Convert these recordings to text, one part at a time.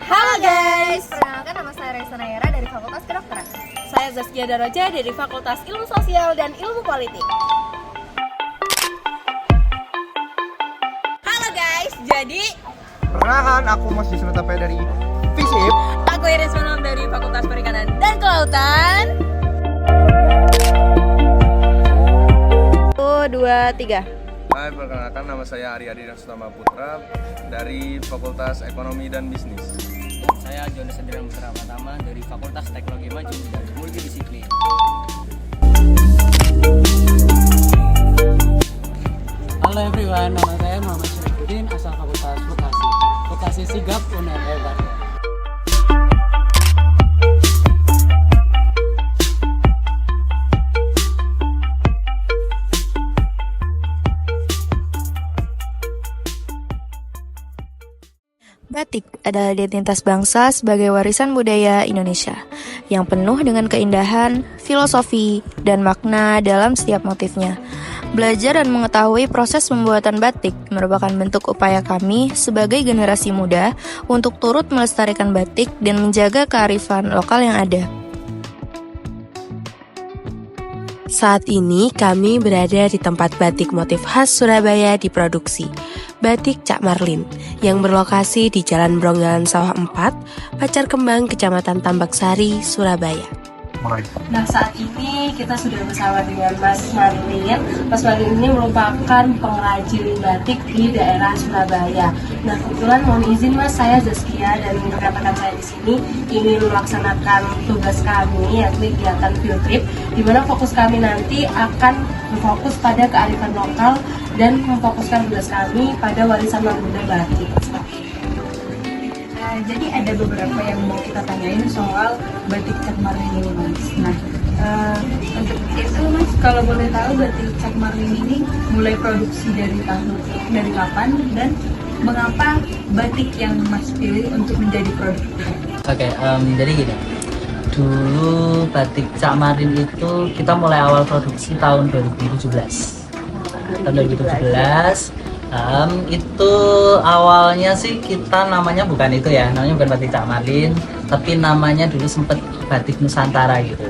Halo guys, perkenalkan nama saya Reza Nayara dari Fakultas Kedokteran. Saya Zaskia Daroja dari Fakultas Ilmu Sosial dan Ilmu Politik. Halo guys, jadi perkenalkan aku Mas Yusuf Tape dari FISIP. aku Iris Manom dari Fakultas Perikanan dan Kelautan. 1, 2, 3. Hai, perkenalkan nama saya Ari Adi Sutama Putra dari Fakultas Ekonomi dan Bisnis. Saya Jonas Adrian Putra Pratama dari Fakultas Teknologi Maju dan Multidisiplin. Halo everyone, nama saya Muhammad Syarifuddin, asal Fakultas Vokasi Sigap UNER Hebat. Batik adalah identitas bangsa sebagai warisan budaya Indonesia yang penuh dengan keindahan, filosofi, dan makna dalam setiap motifnya. Belajar dan mengetahui proses pembuatan batik merupakan bentuk upaya kami sebagai generasi muda untuk turut melestarikan batik dan menjaga kearifan lokal yang ada. Saat ini kami berada di tempat batik motif khas Surabaya diproduksi, Batik Cak Marlin, yang berlokasi di Jalan Bronggalan Sawah 4, Pacar Kembang, Kecamatan Tambak Sari, Surabaya. Nah, saat ini kita sudah bersama dengan Mas Marlin. Mas Marlin ini merupakan pengrajin batik di daerah Surabaya. Nah, kebetulan mohon izin Mas, saya Zaskia dan rekan-rekan saya di sini ingin melaksanakan tugas kami, yakni kegiatan field trip, di mana fokus kami nanti akan berfokus pada kearifan lokal dan memfokuskan tugas kami pada warisan non-budaya batik. Jadi ada beberapa yang mau kita tanyain soal batik Cak Marlin ini Mas. Nah, untuk itu Mas, kalau boleh tahu batik Cak Marlin ini mulai produksi dari kapan dan mengapa batik yang Mas pilih untuk menjadi produk? Oke, jadi gini. Dulu batik Cak Marlin itu kita mulai awal produksi tahun 2017. Tahun 2017 itu awalnya sih kita namanya bukan itu ya, namanya bukan batik Cak Marlin, tapi namanya dulu sempet batik Nusantara gitu.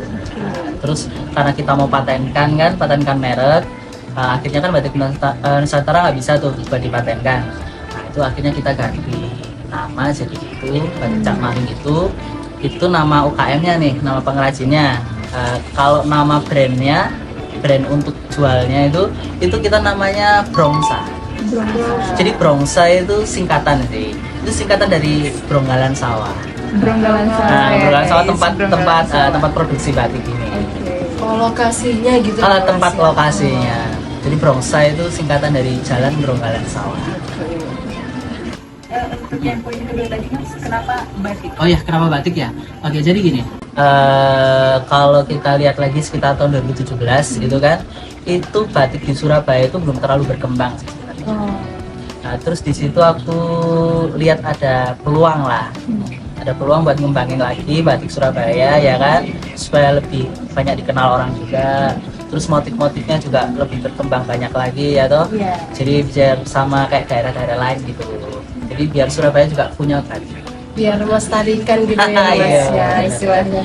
Terus karena kita mau patenkan merek, akhirnya kan batik Nusantara nggak bisa tuh buat dipatenkan. Nah, itu akhirnya kita ganti nama jadi itu batik Cak Marlin itu nama UKM-nya nih, nama pengrajinnya. Kalau nama brand untuk jualnya itu kita namanya Brongsa. Jadi Brongsa itu singkatan sih. Itu singkatan dari Bronggalan Sawah. Bronggalan Sawah. Nah, Bronggalan Sawah tempat produksi batik ini. Oh, lokasinya gitu. Tempat lokasinya. Jadi Brongsa itu singkatan dari Jalan Bronggalan Sawah. Untuk yang poin kedua tadi Mas, kenapa batik? Oh ya, kenapa batik ya? Oke, jadi gini. Kalau kita lihat lagi sekitar tahun 2017 gitu kan, itu batik di Surabaya itu belum terlalu berkembang sih. Nah, terus di situ aku lihat ada peluang lah, ada peluang buat ngembangin lagi batik Surabaya ya kan, supaya lebih banyak dikenal orang juga. Terus motif-motifnya juga lebih berkembang banyak lagi ya toh. Jadi biar sama kayak daerah-daerah lain gitu. Jadi biar Surabaya juga punya batik. Biar melestarikan gitu ya Mas, ya istilahnya.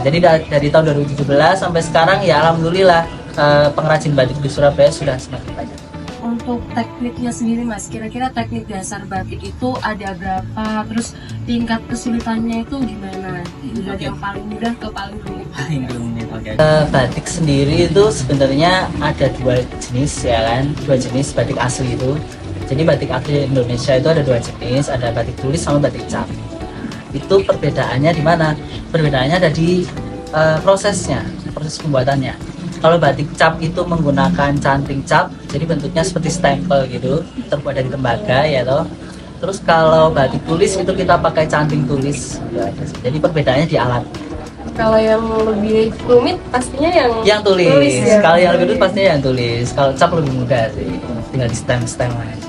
Jadi dari tahun 2017 sampai sekarang ya alhamdulillah pengrajin batik di Surabaya sudah semakin banyak. Untuk tekniknya sendiri Mas, kira-kira teknik dasar batik itu ada berapa? Terus tingkat kesulitannya itu gimana? Dari yang paling mudah ke paling rumit? Batik sendiri itu sebenarnya ada dua jenis ya kan, dua jenis batik asli itu. Jadi batik asli Indonesia itu ada dua jenis, ada batik tulis sama batik cap. Itu perbedaannya di mana? Perbedaannya ada di prosesnya, proses pembuatannya. Kalau batik cap itu menggunakan canting cap, jadi bentuknya seperti stempel gitu, terbuat dari tembaga ya toh. Terus kalau batik tulis itu kita pakai canting tulis. Jadi perbedaannya di alat. Kalau yang lebih rumit pastinya yang tulis ya? Kalau yang lebih rumit pastinya yang tulis. Kalau cap lebih mudah sih, tinggal di stem aja.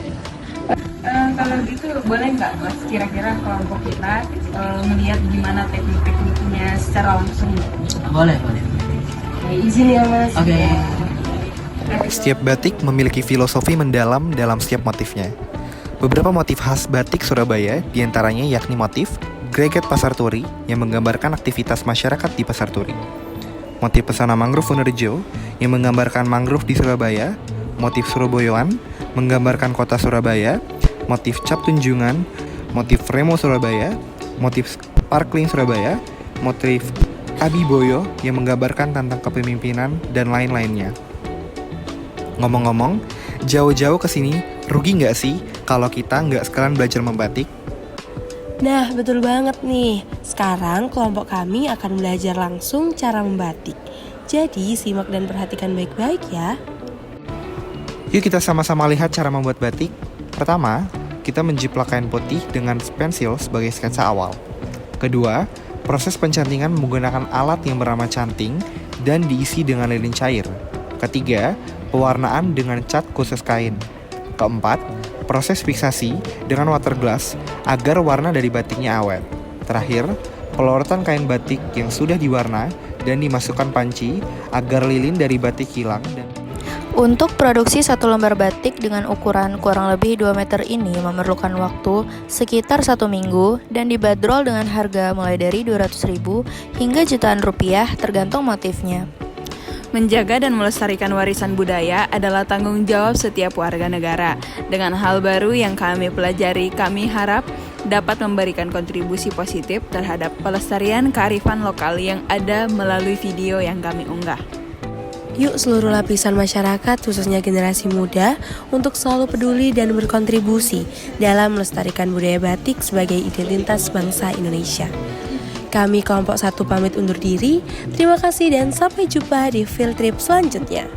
Kalau gitu boleh nggak Mas kira-kira kelompok kita melihat gimana teknik-tekniknya secara langsung? Boleh. Izin ya Mas. Oke. Setiap batik memiliki filosofi mendalam dalam setiap motifnya. Beberapa motif khas batik Surabaya diantaranya yakni motif Greget Pasar Turi yang menggambarkan aktivitas masyarakat di Pasar Turi. Motif pesona mangrove Wonorejo yang menggambarkan mangrove di Surabaya. Motif Surabayaan menggambarkan kota Surabaya. Motif Cap Tunjungan, motif Remo Surabaya, motif Sparkling Surabaya, motif Abiboyo yang menggambarkan tentang kepemimpinan dan lain-lainnya. Ngomong-ngomong, jauh-jauh ke sini rugi nggak sih kalau kita nggak sekalian belajar membatik? Nah, betul banget nih. Sekarang kelompok kami akan belajar langsung cara membatik. Jadi, simak dan perhatikan baik-baik ya. Yuk kita sama-sama lihat cara membuat batik. Pertama, kita menjiplak kain putih dengan pensil sebagai sketsa awal. Kedua, proses pencantingan menggunakan alat yang bernama canting dan diisi dengan lilin cair. Ketiga, pewarnaan dengan cat khusus kain. Keempat, proses fiksasi dengan waterglass agar warna dari batiknya awet. Terakhir, pelorotan kain batik yang sudah diwarna dan dimasukkan panci agar lilin dari batik hilang. Untuk produksi satu lembar batik dengan ukuran kurang lebih 2 meter ini memerlukan waktu sekitar 1 minggu dan dibanderol dengan harga mulai dari 200.000 hingga jutaan rupiah tergantung motifnya. Menjaga dan melestarikan warisan budaya adalah tanggung jawab setiap warga negara. Dengan hal baru yang kami pelajari, kami harap dapat memberikan kontribusi positif terhadap pelestarian kearifan lokal yang ada melalui video yang kami unggah. Yuk seluruh lapisan masyarakat, khususnya generasi muda, untuk selalu peduli dan berkontribusi dalam melestarikan budaya batik sebagai identitas bangsa Indonesia. Kami kelompok 1 pamit undur diri. Terima kasih dan sampai jumpa di field trip selanjutnya.